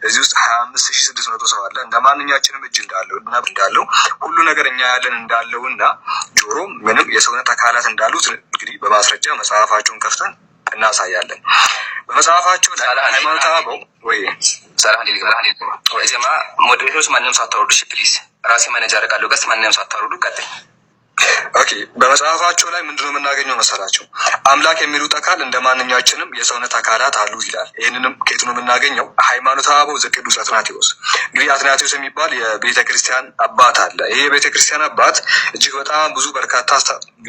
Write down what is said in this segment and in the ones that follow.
እዚህ ውስጥ 25600 ሰው አለ። እንደማንኛችንም እጅ እንዳለው ሁሉ ነገር እኛ ያለን እንዳለውና ጆሮ ምንም የሰውነት አካላት እንዳሉት እንግዲህ በማስረጃ መጽሐፋቸውን ከፍተን እናሳያለን። በመጽሐፋቸው ላይ ሃይማኖት አበው ወይ ጀማ ሞዴሬተሮች ማንንም ሳታወርዱ እሺ ፕሊዝ ራሴ ማኔጅ አደርጋለሁ። ገስ ማንንም ሳታወርዱ ቀጥል። ኦኬ በመጽሐፋቸው ላይ ምንድነው የምናገኘው መሰላቸው? አምላክ የሚሉት አካል እንደማንኛችንም የሰውነት አካላት አሉት ይላል። ይህንንም ከየት ነው የምናገኘው? ሃይማኖተ አበው ዘቅዱስ አትናቴዎስ። እንግዲህ አትናቴዎስ የሚባል የቤተ ክርስቲያን አባት አለ። ይሄ የቤተ ክርስቲያን አባት እጅግ በጣም ብዙ በርካታ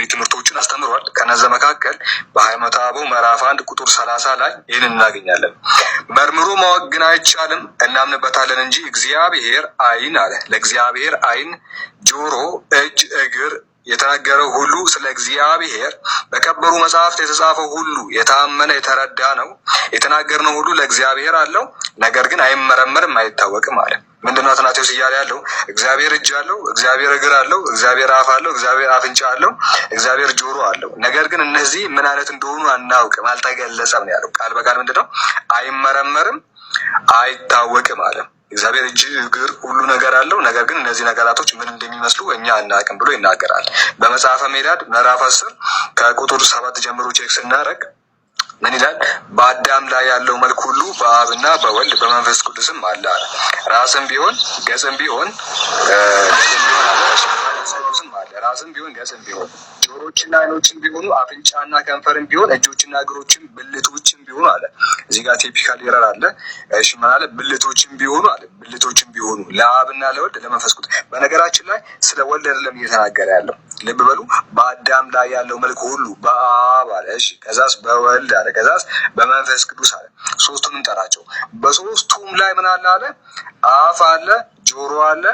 ትምህርቶችን አስተምሯል። ከነዛ መካከል በሃይማኖተ አበው ምዕራፍ 1 ቁጥር 30 ላይ ይህንን እናገኛለን። መርምሮ ማወቅ ግን አይቻልም እናምንበታለን እንጂ እግዚአብሔር አይን አለ። ለእግዚአብሔር አይን፣ ጆሮ፣ እጅ፣ እግር የተናገረው ሁሉ ስለ እግዚአብሔር በከበሩ መጽሐፍት የተጻፈው ሁሉ የታመነ የተረዳ ነው። የተናገርነው ሁሉ ለእግዚአብሔር አለው፣ ነገር ግን አይመረመርም አይታወቅም አለ። ምንድነው አትናቴዎስ እያለ ያለው? እግዚአብሔር እጅ አለው፣ እግዚአብሔር እግር አለው፣ እግዚአብሔር አፍ አለው፣ እግዚአብሔር አፍንጫ አለው፣ እግዚአብሔር ጆሮ አለው። ነገር ግን እነዚህ ምን አይነት እንደሆኑ አናውቅም፣ አልተገለጸም ነው ያለው። ቃል በቃል ምንድነው? አይመረመርም አይታወቅም አለ። እግዚአብሔር እጅ እግር ሁሉ ነገር አለው፣ ነገር ግን እነዚህ ነገራቶች ምን እንደሚመስሉ እኛ አናውቅም ብሎ ይናገራል። በመጽሐፈ ሜዳድ ምዕራፍ 10 ከቁጥር 7 ጀምሮ ቼክ ስናደርግ ምን ይላል? በአዳም ላይ ያለው መልክ ሁሉ በአብና በወልድ በመንፈስ ቅዱስም አለ አለ። ራስም ቢሆን ገጽም ቢሆን ራስም ቢሆን ገጽም ቢሆን ጆሮችና አይኖችም ቢሆኑ አፍንጫና ከንፈርም ቢሆን እጆችና እግሮችም ብልቶችም ቢሆኑ አለ። እዚህ ጋር ቲፒካል ኤረር አለ። እሺ ምን አለ? ብልቶችም ቢሆኑ አለ። ብልቶችም ቢሆኑ ለአብና ለወልድ ለመንፈስ ቅዱስ። በነገራችን ላይ ስለ ወልድ አይደለም እየተናገረ ያለው። ልብ በሉ። በአዳም ላይ ያለው መልክ ሁሉ በአብ አለ። እሺ ከዛስ በወልድ አለ። ከዛስ በመንፈስ ቅዱስ አለ። ሶስቱንም ጠራቸው። በሶስቱም ላይ ምን አለ አለ? አፍ አለ፣ ጆሮ አለ፣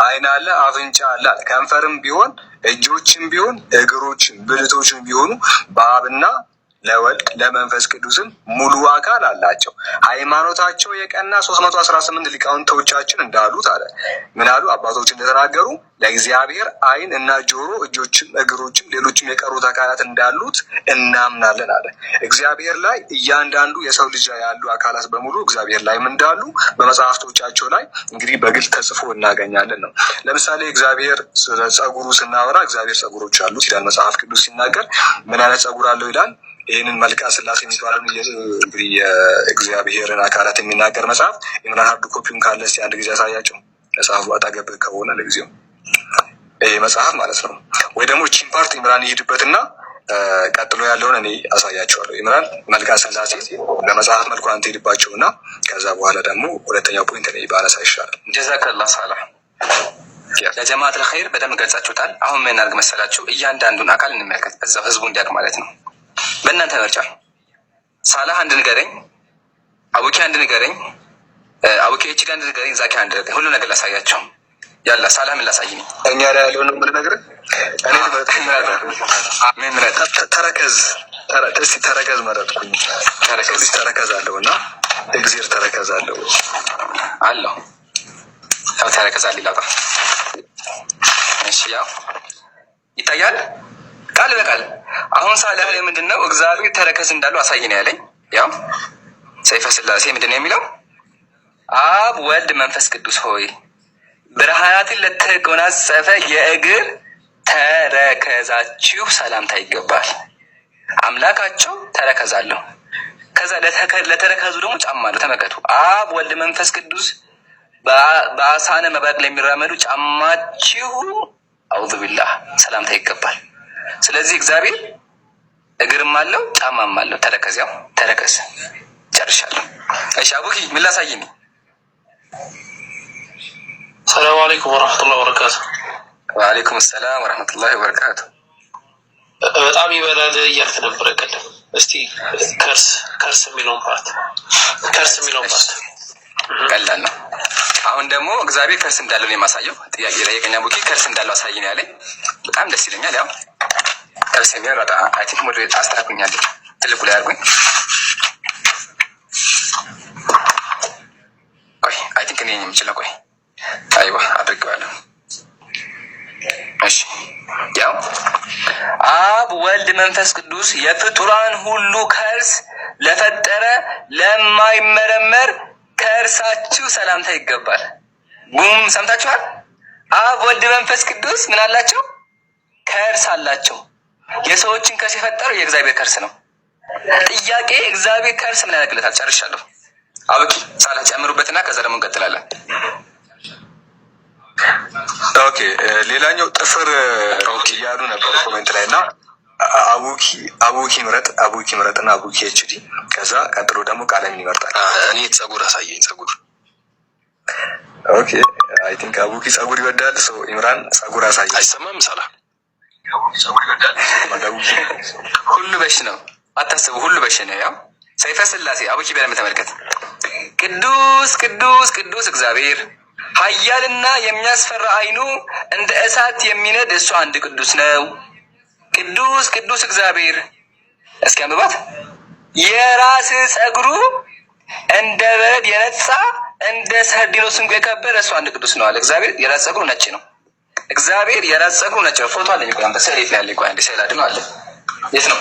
አይን አለ፣ አፍንጫ አለ። ከንፈርም ቢሆን እጆችም ቢሆን እግሮችም ብልቶችም ቢሆኑ በአብና ለወልድ ለመንፈስ ቅዱስም ሙሉ አካል አላቸው። ሃይማኖታቸው የቀና 318 ሊቃውንቶቻችን እንዳሉት አለ። ምን አሉ? አባቶች እንደተናገሩ ለእግዚአብሔር አይን እና ጆሮ፣ እጆችም እግሮችም ሌሎችም የቀሩት አካላት እንዳሉት እናምናለን አለ። እግዚአብሔር ላይ እያንዳንዱ የሰው ልጅ ያሉ አካላት በሙሉ እግዚአብሔር ላይም እንዳሉ በመጽሐፍቶቻቸው ላይ እንግዲህ በግልጽ ተጽፎ እናገኛለን ነው። ለምሳሌ እግዚአብሔር ጸጉሩ ስናወራ እግዚአብሔር ጸጉሮች አሉት ይላል መጽሐፍ ቅዱስ ሲናገር። ምን አይነት ጸጉር አለው ይላል? ይህንን መልክዓ ሥላሴ የሚባለው እንግዲህ የእግዚአብሔርን አካላት የሚናገር መጽሐፍ ኢምራን ሀርድ ኮፒውን ካለ እስኪ አንድ ጊዜ ያሳያቸው። መጽሐፉ አጠገብ ከሆነ ለጊዜው ይህ መጽሐፍ ማለት ነው። ወይ ደግሞ ቺን ፓርት ኢምራን ይሄድበትና ቀጥሎ ያለውን እኔ አሳያቸዋለሁ። ኢምራን መልክዓ ሥላሴ በመጽሐፍ መልኩ አንተ ሄድባቸው እና ከዛ በኋላ ደግሞ ሁለተኛው ፖይንት እኔ ባነሳ ይሻላል። ጀዛከላ ሳላ ለጀማዓት ለኸይር በደንብ ገልጻችሁታል። አሁን ምን እናድርግ መሰላችሁ? እያንዳንዱን አካል እንመልከት፣ እዛው ህዝቡ እንዲያውቅ ማለት ነው። በእናንተ ምርጫ ሳላህ አንድ ንገረኝ፣ አቡኪ አንድ ንገረኝ፣ አቡኪ እቺ ጋር አንድ ንገረኝ፣ ዛኪ አንድ ንገረኝ። ሁሉ ነገር ላሳያቸው። ያላ ሳላህ ምን ላሳይኝ? እኛ ላይ ያለውን ምን ነገር እኔ ምን ተረከዝ እስቲ ተረከዝ መረጥኩኝ። ተረከዝ አለውና እግዚአብሔር ተረከዝ አለው አለው ያው ተረከዝ አለ ይላታ። እሺ ያው ይታያል ቃል በቃል አሁን ሳላህ ላይ ምንድነው እግዚአብሔር ተረከዝ እንዳለው አሳየን ያለኝ። ያው ሰይፈ ሥላሴ ምንድነው የሚለው? አብ ወልድ መንፈስ ቅዱስ ሆይ ብርሃናትን ለተጎናጸፈ የእግር ተረከዛችሁ ሰላምታ ይገባል። አምላካቸው ተረከዝ አለው። ከዛ ለተረከዙ ደግሞ ጫማ አለው። ተመልከቱ። አብ ወልድ መንፈስ ቅዱስ በአሳነ መብረቅ ላይ የሚራመዱ ጫማችሁ አውዙ ቢላህ ሰላምታ ይገባል። ስለዚህ እግዚአብሔር እግርም አለው ጫማም አለው። ተረከዝ ያው ተረከዝ። ጨርሻለሁ። እሺ አቡኪ ምን ላሳይኝ? ሰላም አለይኩም ወራህመቱላሂ ወበረካቱ። ወአለይኩም ሰላም ወራህመቱላሂ ወበረካቱ። በጣም ይበላል እያልክ ነበረ ቀደም። እስቲ ከርስ የሚለውን ፓርት ቀላል ነው። አሁን ደግሞ እግዚአብሔር ከርስ እንዳለው ነው የማሳየው። ጥያቄ ጠየቀኝ አቡኪ ከርስ እንዳለው አሳይኝ ያለኝ በጣም ደስ ይለኛል። ያው ከርስ የሚለው በጣም አይ ቲንክ ሞዴል አስተካክሉኛል። ትልቁ ላይ አድርጉኝ። ቆይ አይ ቲንክ እኔ የምችለው ቆይ አይዋ አድርገዋለሁ። እሺ ያው አብ ወልድ መንፈስ ቅዱስ የፍጡራን ሁሉ ከርስ ለፈጠረ ለማይመረመር ከእርሳችሁ ሰላምታ ይገባል። ጉም ሰምታችኋል። አብ ወልድ መንፈስ ቅዱስ ምን አላቸው? ከርስ አላቸው። የሰዎችን ከርስ የፈጠረው የእግዚአብሔር ከርስ ነው። ጥያቄ እግዚአብሔር ከርስ ምን ያደርግለታል? ጨርሻለሁ። አብቂ ሳላ ጨምሩበትና ከዛ ደግሞ እንቀጥላለን። ኦኬ ሌላኛው ጥፍር እያሉ ነበር ኮሜንት ላይ እና አቡኪ ምረጥና አቡኪ ኤችዲ ከዛ ቀጥሎ ደግሞ ቃለምን ይመርጣል። እኔ ጸጉር አሳየኝ። ጸጉር ኦኬ አይ ቲንክ አቡኪ ጸጉር ይወዳል። ሶ ኢምራን ጸጉር አሳየኝ። አይሰማም ሳላ ሁሉ በሽ ነው አታስቡ። ሁሉ በሽ ነው። ያው ሰይፈ ስላሴ አቡኪ በደንብ ተመልከት። ቅዱስ ቅዱስ ቅዱስ እግዚአብሔር ኃያልና የሚያስፈራ አይኑ እንደ እሳት የሚነድ እሱ አንድ ቅዱስ ነው። ቅዱስ ቅዱስ እግዚአብሔር እስኪ አንብባት። የራስ ጸጉሩ እንደ በረድ የነጻ እንደ ሰርዲኖስ እንቁ የከበረ እሱ አንድ ቅዱስ ነው አለ። እግዚአብሔር የራስ ጸጉሩ ነጭ ነው። እግዚአብሔር የራስ ጸጉሩ ነጭ ነው። ፎቶ አለኝ እኮ አንተ ስዕል የት ነው ያለኝ? ቆይ አንዴ ስዕል አድኖ አለ። የት ነው?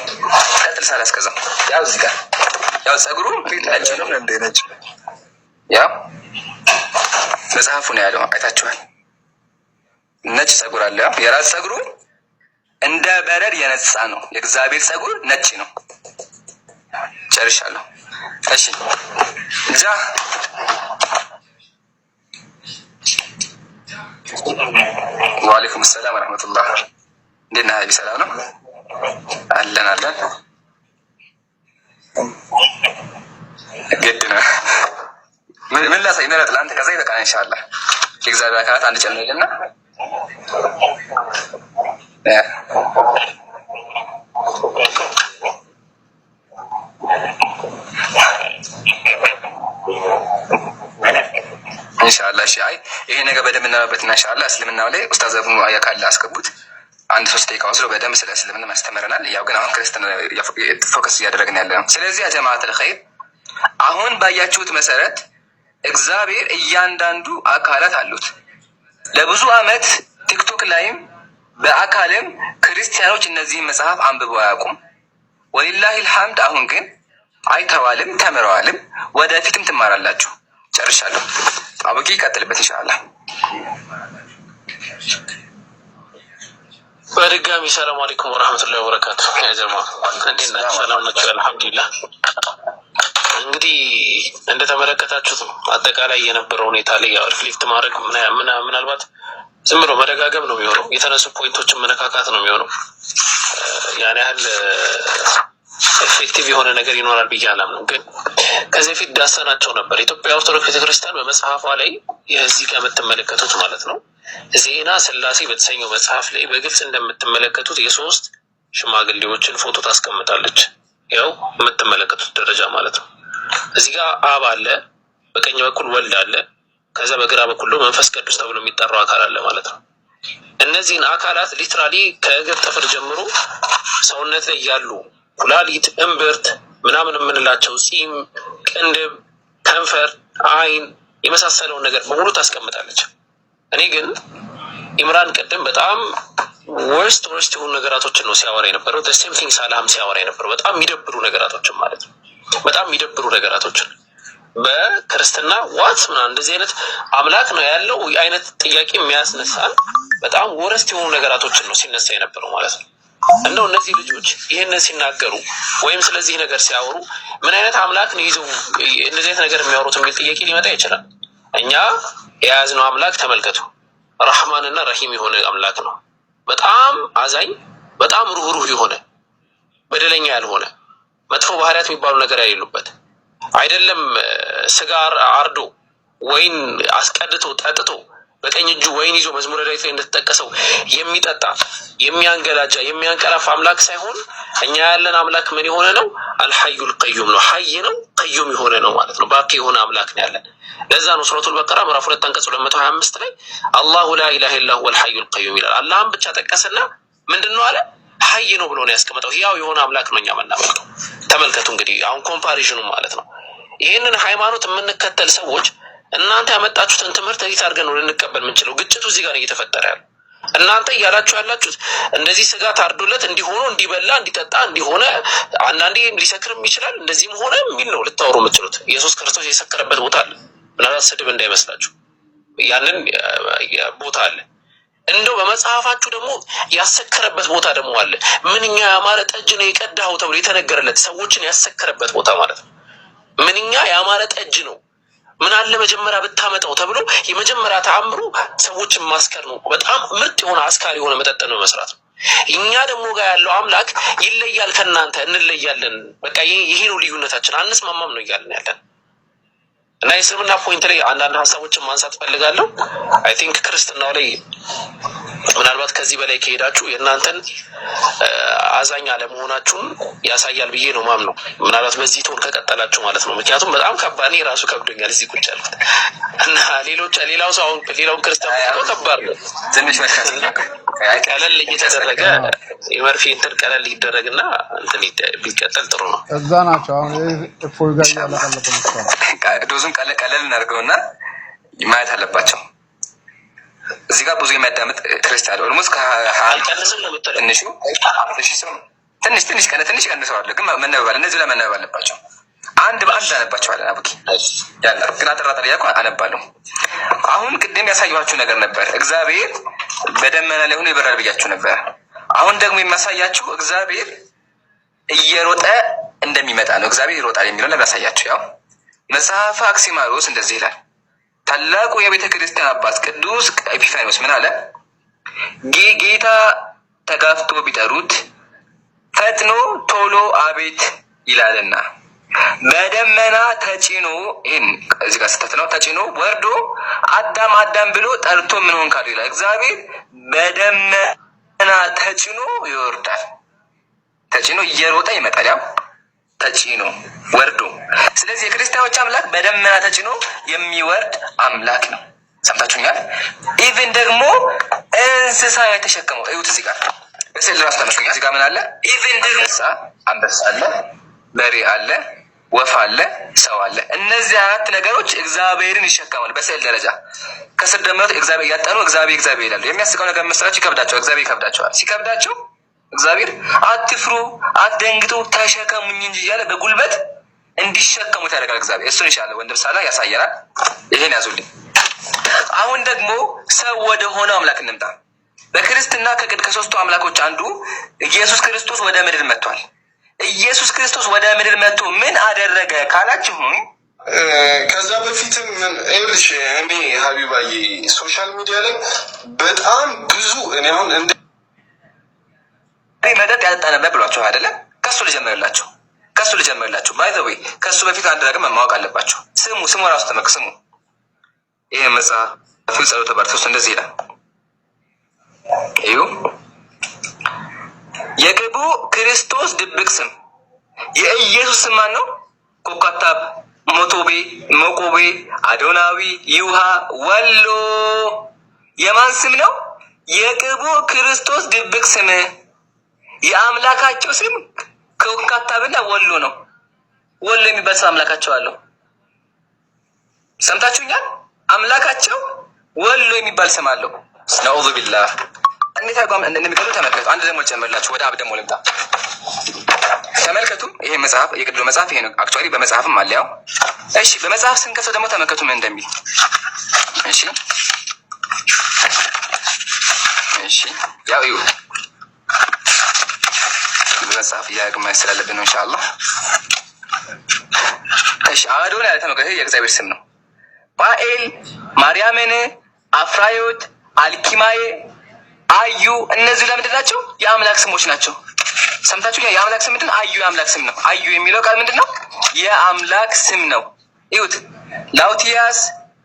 ቀጥል ሳላስከዛ ያው እዚህ ጋር ያው ጸጉሩ ነጭ ነው። እንደ ነጭ ያው መጽሐፉ ነው ያለው። አይታችኋል። ነጭ ጸጉር አለ። የራስ ጸጉሩ እንደ በረድ የነጻ ነው። የእግዚአብሔር ጸጉር ነጭ ነው። ጨርሻለሁ። እሺ ጃ ወአለይኩም ሰላም ወራህመቱላህ። እንዴት ነህ? ሀይቢ ሰላም ነው አለን። ግድ ነው። ምን ላሳይ? ምረጥ ለአንተ ከዛ ይበቃል ኢንሻአላህ። የእግዚአብሔር አካላት አንድ ጨምርልና ኢንሻአላህ። እሺ አይ ይሄ ነገር በደንብ እናበበትና ኢንሻአላህ እስልምናው ላይ ኡስታዝ አቡ አያ ካለ አስገቡት። አንድ 3 ደቂቃ ወስዶ በደንብ ስለ እስልምና ማስተምረናል። ያው ግን አሁን ክርስቲያን ፎከስ እያደረግን ያለ ነው። ስለዚህ ያ ጀማዓተል ኸይር አሁን ባያችሁት መሰረት እግዚአብሔር እያንዳንዱ አካላት አሉት። ለብዙ አመት ቲክቶክ ላይም በአካልም ክርስቲያኖች እነዚህን መጽሐፍ አንብበው አያውቁም። ወሊላሂል ሐምድ አሁን ግን አይተዋልም፣ ተምረዋልም፣ ወደፊትም ትማራላችሁ። ጨርሻለሁ። አቡኪ ቀጥልበት ኢንሻአላህ። በድጋሚ ሰላም አለይኩም ወራህመቱላሂ ወበረካቱ። ያ ጀማ እንዴት ናችሁ? ሰላም ናችሁ? አልሐምዱሊላህ። እንግዲህ እንደተመለከታችሁት አጠቃላይ የነበረው ሁኔታ ላይ ያው ሪፍሌክት ማድረግ ምናልባት ዝም ብሎ መደጋገም ነው የሚሆነው። የተነሱ ፖይንቶችን መነካካት ነው የሚሆነው። ያን ያህል ኤፌክቲቭ የሆነ ነገር ይኖራል ብዬ አላምንም። ግን ከዚህ በፊት ዳሰናቸው ነበር። ኢትዮጵያ ኦርቶዶክስ ቤተክርስቲያን በመጽሐፏ ላይ የዚህ ጋር የምትመለከቱት ማለት ነው ዜና ስላሴ በተሰኘው መጽሐፍ ላይ በግልጽ እንደምትመለከቱት የሶስት ሽማግሌዎችን ፎቶ ታስቀምጣለች። ያው የምትመለከቱት ደረጃ ማለት ነው። እዚህ ጋር አብ አለ፣ በቀኝ በኩል ወልድ አለ፣ ከዛ በግራ በኩል ደግሞ መንፈስ ቅዱስ ተብሎ የሚጠራው አካል አለ ማለት ነው። እነዚህን አካላት ሊትራሊ ከእግር ጥፍር ጀምሮ ሰውነት ላይ ያሉ ኩላሊት፣ እምብርት ምናምን የምንላቸው ፂም፣ ቅንድብ፣ ከንፈር፣ አይን የመሳሰለውን ነገር በሙሉ ታስቀምጣለች። እኔ ግን ኢምራን ቅድም በጣም ወርስት የሆኑ ነገራቶችን ነው ሲያወራ የነበረው። ሴም ቲንግ ሳላም ሲያወራ የነበረው በጣም የሚደብሩ ነገራቶችን ማለት ነው። በጣም የሚደብሩ ነገራቶችን በክርስትና ዋት ምናምን እንደዚህ አይነት አምላክ ነው ያለው አይነት ጥያቄ የሚያስነሳን በጣም ወርስት የሆኑ ነገራቶችን ነው ሲነሳ የነበረው ማለት ነው። እንደው እነዚህ ልጆች ይህንን ሲናገሩ ወይም ስለዚህ ነገር ሲያወሩ ምን አይነት አምላክ ነው ይዘው እንደዚህ አይነት ነገር የሚያወሩት የሚል ጥያቄ ሊመጣ ይችላል። እኛ የያዝነው አምላክ ተመልከቱ፣ ረህማንና ረሂም የሆነ አምላክ ነው። በጣም አዛኝ፣ በጣም ሩህሩህ የሆነ በደለኛ ያልሆነ መጥፎ ባህሪያት የሚባሉ ነገር የሌሉበት አይደለም። ስጋ አርዶ ወይን አስቀድቶ ጠጥቶ በቀኝ እጁ ወይን ይዞ መዝሙረ ዳዊት ላይ እንደተጠቀሰው የሚጠጣ የሚያንገላጃ የሚያንቀላፋ አምላክ ሳይሆን እኛ ያለን አምላክ ምን የሆነ ነው? አልሐዩል ቀዩም ነው። ሐይ ነው፣ ቀዩም የሆነ ነው ማለት ነው። ባቂ የሆነ አምላክ ነው ያለን። ለዛ ነው ሱረቱል በቀራ ምዕራፍ 2 አንቀጽ 225 ላይ አላሁ ላ ኢላሀ ኢላ ሁወል ሐዩል ቀዩም ይላል። አላህም ብቻ ጠቀሰና ምንድነው አለ? ሐይ ነው ብሎ ነው ያስቀመጠው። ያው የሆነ አምላክ ነው እኛ የምናመልከው። ተመልከቱ እንግዲህ አሁን ኮምፓሪዥኑ ማለት ነው። ይህንን ሃይማኖት የምንከተል ሰዎች እናንተ ያመጣችሁትን ትምህርት እንዴት አድርገን ነው ልንቀበል የምንችለው? ግጭቱ እዚህ ጋር እየተፈጠረ ያለው እናንተ እያላችሁ ያላችሁት እንደዚህ ስጋ ታርዶለት እንዲሆኑ እንዲበላ እንዲጠጣ እንዲሆነ አንዳንዴ ሊሰክርም ይችላል እንደዚህም ሆነ የሚል ነው ልታወሩ የምትችሉት። ኢየሱስ ክርስቶስ የሰከረበት ቦታ አለ። ምናልባት ስድብ እንዳይመስላችሁ ያንን ቦታ አለ። እንደው በመጽሐፋችሁ ደግሞ ያሰከረበት ቦታ ደግሞ አለ። ምንኛ ያማረ ጠጅ ነው የቀዳኸው ተብሎ የተነገረለት ሰዎችን ያሰከረበት ቦታ ማለት ነው። ምንኛ ያማረ ጠጅ ነው ምን አለ መጀመሪያ ብታመጣው ተብሎ የመጀመሪያ ተአምሩ ሰዎችን ማስከር ነው። በጣም ምርጥ የሆነ አስካሪ የሆነ መጠጥ ነው መስራት። እኛ ደግሞ ጋር ያለው አምላክ ይለያል ከእናንተ እንለያለን። በቃ ይሄ ነው ልዩነታችን፣ አንስማማም ነው እያልን ያለን እና የእስልምና ፖይንት ላይ አንዳንድ ሀሳቦችን ማንሳት ፈልጋለሁ። አይ ቲንክ ክርስትናው ላይ ምናልባት ከዚህ በላይ ከሄዳችሁ የእናንተን አዛኝ አለመሆናችሁን ያሳያል ብዬ ነው ማምነው። ምናልባት በዚህ ቶን ከቀጠላችሁ ማለት ነው። ምክንያቱም በጣም ከባድ ነው፣ ራሱ ከብዶኛል እዚህ ቁጭ ያልኩት እና ሌላው ሰው ሌላውን ክርስቲያን ከባድ ነው። ትንሽ ቀለል እየተደረገ የመርፌ እንትን ቀለል ይደረግና እንትን ቢቀጥል ጥሩ ነው። እዛ ናቸው አሁን እፎይ ጋር ያለቀለቀ ዶዙን ቀለል እናድርገውና ማየት አለባቸው። እዚህ ጋር ብዙ የሚያዳምጥ ክርስቲያን ኦልሞስት ትንሽ ቀንሰዋል፣ ግን መነበብ እነዚህ ላይ መነበብ አለባቸው። አንድ በአንድ አነባቸዋለን። አቡኪ ያለ ግን አጠራጣሪ ያልኩ አነባለሁ። አሁን ቅድም ያሳየኋችሁ ነገር ነበር። እግዚአብሔር በደመና ላይ ሆኖ ይበራል ብያችሁ ነበር። አሁን ደግሞ የሚያሳያችሁ እግዚአብሔር እየሮጠ እንደሚመጣ ነው። እግዚአብሔር ይሮጣል የሚለው ለማሳያችሁ ያው መጽሐፈ አክሲማሮስ እንደዚህ ይላል። ታላቁ የቤተ ክርስቲያን አባት ቅዱስ ኤጲፋኒዎስ ምን አለ? ጌታ ተጋፍቶ ቢጠሩት ፈጥኖ ቶሎ አቤት ይላልና በደመና ተጭኖ፣ ይህን እዚህ ጋር ስህተት ነው፣ ተጭኖ ወርዶ አዳም አዳም ብሎ ጠርቶ ምን ሆን ካሉ ይላል። እግዚአብሔር በደመና ተጭኖ ይወርዳል። ተጭኖ እየሮጠ ይመጣል። ያው ተጭኖ ወርዶ። ስለዚህ የክርስቲያኖች አምላክ በደመና ተጭኖ የሚወርድ አምላክ ነው። ሰምታችሁኛል? ኢቭን ደግሞ እንስሳ የተሸከመው እዩት። እዚህ ጋር በስዕል ራሱ ተመስገን። እዚህ ጋር ምን አለ? ኢቭን ደግሞ አንበሳ አለ፣ በሬ አለ፣ ወፍ አለ፣ ሰው አለ። እነዚህ አራት ነገሮች እግዚአብሔርን ይሸከማሉ በስዕል ደረጃ። ከስር ደግሞ እግዚአብሔር እያጠኑ እግዚአብሔር ይላሉ። የሚያስቀው ነገር መስራቸው ይከብዳቸዋል። እግዚአብሔር ይከብዳቸዋል። ሲከብዳቸው እግዚአብሔር አትፍሩ፣ አትደንግጡ፣ ተሸከሙኝ እንጂ እያለ በጉልበት እንዲሸከሙት ያደርጋል እግዚአብሔር። እሱን ይሻለ ወንድም ሳላ ያሳየናል። ይሄን ያዙልኝ። አሁን ደግሞ ሰው ወደ ሆነው አምላክ እንምጣ። በክርስትና ከሶስቱ አምላኮች አንዱ ኢየሱስ ክርስቶስ ወደ ምድር መጥቷል። ኢየሱስ ክርስቶስ ወደ ምድር መጥቶ ምን አደረገ ካላችሁም ከዛ በፊትም ይኸውልሽ እኔ ሀቢባዬ ሶሻል ሚዲያ ላይ በጣም ብዙ እኔ አሁን እንደ መጠጥ ያጠጣ ነበር ብሏቸው አይደለም? ከሱ ልጀምርላችሁ ባይ ዘ ወይ ከሱ በፊት አንድ ነገር ማወቅ አለባቸው። ስሙ ራሱ ተመክ ስሙ። ይሄ መጽሐፍ ጸሎተ ባርቶስ እንደዚህ ይላል። እዩ የቅቡ ክርስቶስ ድብቅ ስም የኢየሱስ ስም ማን ነው? ኮካታብ፣ ሞቶቤ፣ መቆቤ፣ አዶናዊ፣ ይውሃ፣ ወሎ የማን ስም ነው? የቅቡ ክርስቶስ ድብቅ ስም። የአምላካቸው ስም ኮካታብና ወሎ ነው። ወሎ የሚባል ስም አምላካቸው አለው። ሰምታችሁኛል? አምላካቸው ወሎ የሚባል ስም አለው። ነዑዙ ቢላህ። እንዴት አቋም እንደሚቀሩ ተመልከቱ። አንድ ደግሞ ልጨምርላችሁ። ወደ አብ ደግሞ ልምጣ። ተመልከቱ። ይሄ መጽሐፍ የቅዱስ መጽሐፍ ይሄ ነው። አክቹአሊ በመጽሐፍም አለ ያው። እሺ በመጽሐፍ ስንከፍተው ደግሞ ተመልከቱ ምን እንደሚል። እሺ ያው እዩ በመጽሐፍ እያገማ ስላለብን ነው ኢንሻአላህ። እሺ አዶናይ ያለ ተመልከቱ። የእግዚአብሔር ስም ነው። ባኤል፣ ማርያምን፣ አፍራዮት፣ አልኪማዬ፣ አዩ እነዚህ ለምንድን ናቸው? የአምላክ ስሞች ናቸው። ሰምታችሁ? የአምላክ ስም ምንድን ነው? አዩ የአምላክ ስም ነው። አዩ የሚለው ቃል ምንድን ነው? የአምላክ ስም ነው። ይሁት ላውቲያስ፣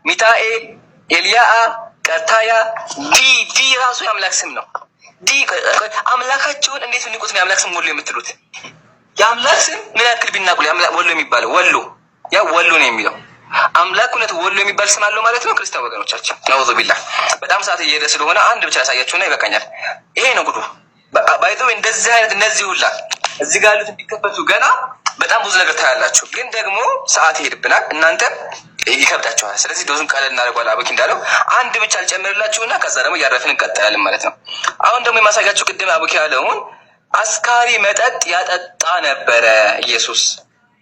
ሚታኤል፣ ኤልያአ፣ ቀርታያ፣ ዲ ራሱ የአምላክ ስም ነው። አምላካቸውን እንዴት ንቁት ነው የአምላክ ስም ወሎ የምትሉት? የአምላክ ስም ምን ያክል ቢናቁ ወሎ የሚባለው ወሎ ያ ወሎ ነው የሚለው አምላክ እውነት ወሎ የሚባል ስም አለው ማለት ነው። ክርስቲያን ወገኖቻችን ነውዙ ቢላህ። በጣም ሰዓት እየሄደ ስለሆነ አንድ ብቻ ያሳያችሁና ይበቃኛል። ይሄ ነው ጉዱ። ባይዘው እንደዚህ አይነት እነዚህ ሁላ እዚህ ጋር ያሉት እንዲከፈቱ ገና በጣም ብዙ ነገር ታያላችሁ። ግን ደግሞ ሰዓት ይሄድብናል፣ እናንተ ይከብዳችኋል። ስለዚህ ዶዙን ቀለል እናደርገዋለን። አቡኪ እንዳለው አንድ ብቻ አልጨምርላችሁና ከዛ ደግሞ እያረፍን እንቀጥላለን ማለት ነው። አሁን ደግሞ የማሳያችሁ ቅድም አቡኪ ያለውን አስካሪ መጠጥ ያጠጣ ነበረ ኢየሱስ።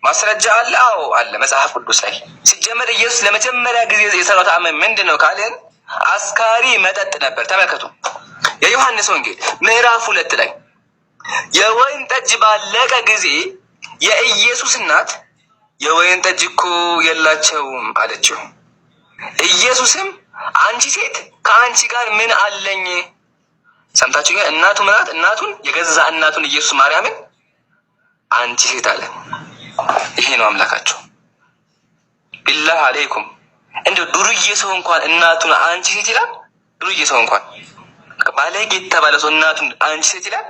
ማስረጃ አለ? አዎ አለ፣ መጽሐፍ ቅዱስ ላይ። ሲጀመር ኢየሱስ ለመጀመሪያ ጊዜ የሰራው ተአምር ምንድን ነው ካልን አስካሪ መጠጥ ነበር። ተመልከቱ የዮሐንስ ወንጌል ምዕራፍ 2 ላይ የወይን ጠጅ ባለቀ ጊዜ የኢየሱስ እናት የወይን ጠጅ እኮ የላቸውም አለችው። ኢየሱስም አንቺ ሴት ከአንቺ ጋር ምን አለኝ? ሰምታችሁ? እናቱ ምናት? እናቱን የገዛ እናቱን ኢየሱስ ማርያምን አንቺ ሴት አለ። ይሄ ነው አምላካቸው። ቢላህ አለይኩም እንደው ዱርዬ ሰው እንኳን እናቱን አንቺ ሴት ይላል? ዱርዬ ሰው እንኳን ባለጌ የተባለ ሰው እናቱን አንቺ ሴት ይላል?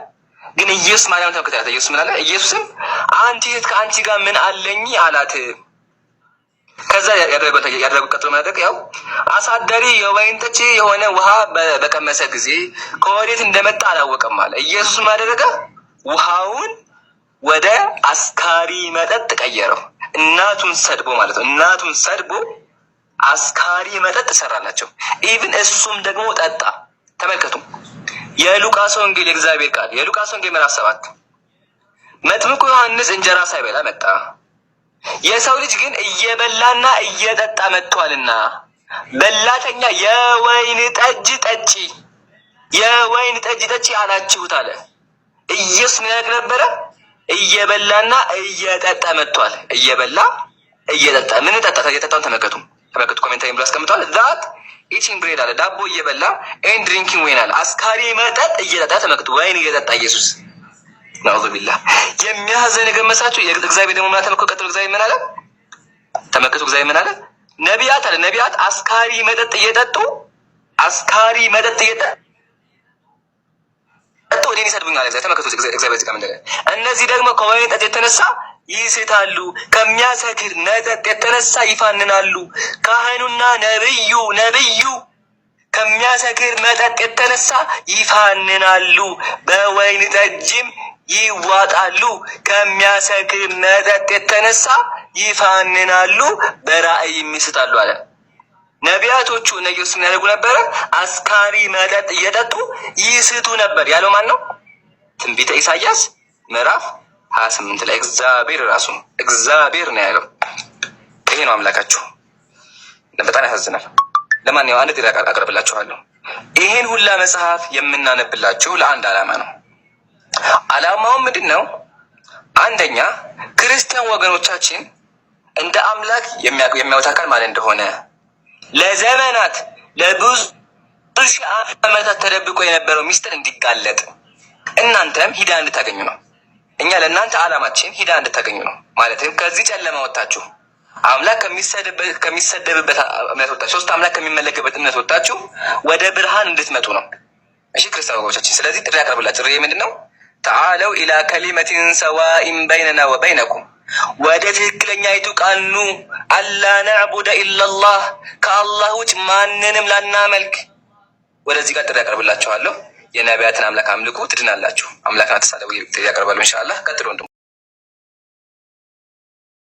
ግን ኢየሱስ ማርያም ተመልከታት። ኢየሱስ ምን አለ? ኢየሱስም አንቺ ሴት ከአንቺ ጋር ምን አለኝ አላት። ከዛ ያደረገው ቀጥሎ ማድረግ ያው አሳዳሪ የወይን ጠጅ የሆነ ውሃ በቀመሰ ጊዜ ከወዴት እንደመጣ አላወቀም አለ። ኢየሱስ ማደረገ? ውሃውን ወደ አስካሪ መጠጥ ቀየረው። እናቱን ሰድቦ ማለት ነው። እናቱን ሰድቦ አስካሪ መጠጥ ሰራላቸው። ኢቭን እሱም ደግሞ ጠጣ። ተመልከቱ የሉቃስ ወንጌል የእግዚአብሔር ቃል የሉቃስ ወንጌል ምዕራፍ 7 መጥምቁ ዮሐንስ እንጀራ ሳይበላ መጣ፣ የሰው ልጅ ግን እየበላና እየጠጣ መጥቷልና በላተኛ የወይን ጠጅ ጠጪ የወይን ጠጅ ጠጪ አላችሁት አለ። ኢየሱስ ምን ያደርግ ነበረ? እየበላና እየጠጣ መጥቷል። እየበላ እየጠጣ ምን ጠጣ? እየጠጣውን ተመልከቱ። ኮሜንታሪ ብሎ አስቀምጧል። ዛት ኢቲንግ ብሬድ አለ፣ ዳቦ እየበላ ኤንድ ድሪንኪንግ ወይን አለ፣ አስካሪ መጠጥ እየጠጣ ተመልከቱ። ወይን እየጠጣ ኢየሱስ ነዑዙ ቢላህ። የሚያዘን ነገር መሳችሁ። እግዚአብሔር ደግሞ ምን ተመልከቱ። ቀጥሎ እግዚአብሔር ምን አለ? ተመልከቱ እግዚአብሔር ምን አለ? ነቢያት አለ ነቢያት አስካሪ መጠጥ እየጠጡ እኔን ይሰድቡኛል። ተመልከቱ እግዚአብሔር እዚህ ጋር ምን ይላል? እነዚህ ደግሞ ከወይን ጠጅ የተነሳ ይስታሉ፣ ከሚያሰክር መጠጥ የተነሳ ይፋንናሉ። ካህኑና ነብዩ ከሚያሰክር መጠጥ የተነሳ ይፋንናሉ፣ በወይን ጠጅም ይዋጣሉ። ከሚያሰክር መጠጥ የተነሳ ይፋንናሉ፣ በራእይም ይስታሉ አለ። ነቢያቶቹ እነ ኢየሱስ ምን ያደርጉ ነበረ? አስካሪ መጠጥ እየጠጡ ይስቱ ነበር ያለው ማን ነው? ትንቢተ ኢሳይያስ ምዕራፍ 28 ላይ እግዚአብሔር ራሱ እግዚአብሔር ነው ያለው። ይሄ ነው አምላካችሁ። በጣም ያሳዝናል። ለማንኛውም አንድ ጥያቄ አቀርብላችኋለሁ። ይሄን ሁላ መጽሐፍ የምናነብላችሁ ለአንድ ዓላማ ነው። ዓላማው ምንድን ነው? አንደኛ ክርስቲያን ወገኖቻችን እንደ አምላክ የሚያዩት አካል ማለት እንደሆነ ለዘመናት ለብዙ ሺህ ዓመታት ተደብቆ የነበረው ሚስጥር እንዲጋለጥ እናንተም ሂዳ እንድታገኙ ነው። እኛ ለእናንተ ዓላማችን ሂዳ እንድታገኙ ነው። ማለትም ከዚህ ጨለማ ወጣችሁ አምላክ ከሚሰደብበት እምነት ወጣችሁ፣ ሶስት አምላክ ከሚመለክበት እምነት ወጣችሁ ወደ ብርሃን እንድትመጡ ነው። እሺ ክርስቲያን ወገኖቻችን፣ ስለዚህ ጥሪ ያቀርብላችሁ። ጥሪ ምንድን ነው? ተዓለው ኢላ ከሊመቲን ሰዋኢን በይነና ወበይነኩም፣ ወደ ትክክለኛይቱ ቃል ኑ። አላ ነዕቡደ ኢላላህ፣ ከአላህ ውጭ ማንንም ላናመልክ። ወደዚህ ጋር ጥሪ ያቀርብላችኋለሁ። የነቢያትን አምላክ አምልኩ ትድናላችሁ። አምላክን አትሳደቡ ያቀርባሉ። ኢንሻአላህ ቀጥሎ